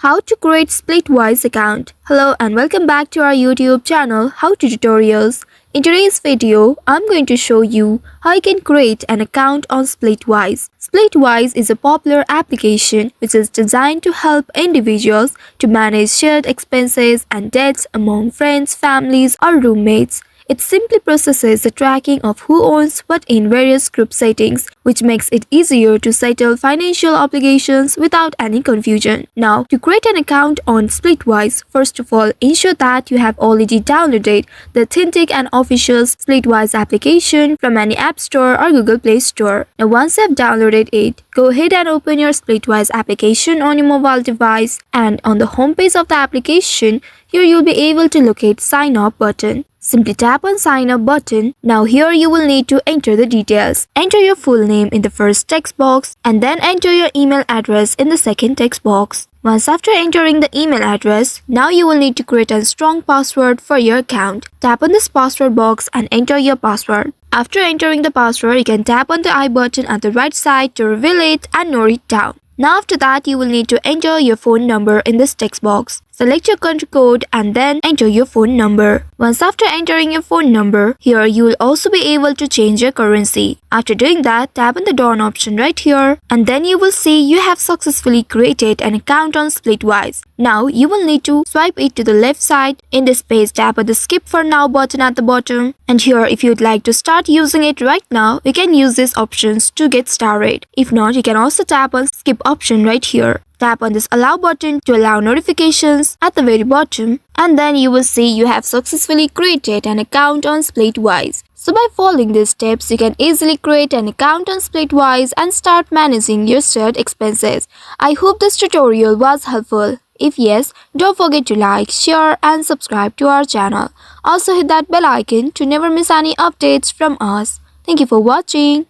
How to create Splitwise account. Hello and welcome back to our YouTube channel How to Tutorials. In today's video, I'm going to show you how you can create an account on Splitwise. Splitwise is a popular application which is designed to help individuals to manage shared expenses and debts among friends, families or roommates. It simply processes the tracking of who owns what in various group settings, which makes it easier to settle financial obligations without any confusion. Now, to create an account on Splitwise, first of all, ensure that you have already downloaded the authentic and official Splitwise application from any App Store or Google Play Store. Now, once you have downloaded it, go ahead and open your Splitwise application on your mobile device, and on the homepage of the application, here you'll be able to locate Sign Up button. Simply tap on Sign Up button. Now here you will need to enter the details. Enter your full name in the first text box and then enter your email address in the second text box. Once after entering the email address, now you will need to create a strong password for your account. Tap on this password box and enter your password. After entering the password, you can tap on the I button at the right side to reveal it and note it down. Now after that, you will need to enter your phone number in this text box. Select your country code and then enter your phone number. Once after entering your phone number, here you will also be able to change your currency. After doing that, tap on the Done option right here and then you will see you have successfully created an account on Splitwise. Now you will need to swipe it to the left side. In this page, tap on the Skip for Now button at the bottom. And here, if you would like to start using it right now, you can use these options to get started. If not, you can also tap on Skip option right here. Tap on this Allow button to allow notifications at the very bottom, and then you will see you have successfully created an account on Splitwise. So by following these steps, you can easily create an account on Splitwise and start managing your shared expenses. I hope this tutorial was helpful. If yes, don't forget to like, share and subscribe to our channel. Also hit that bell icon to never miss any updates from us. Thank you for watching.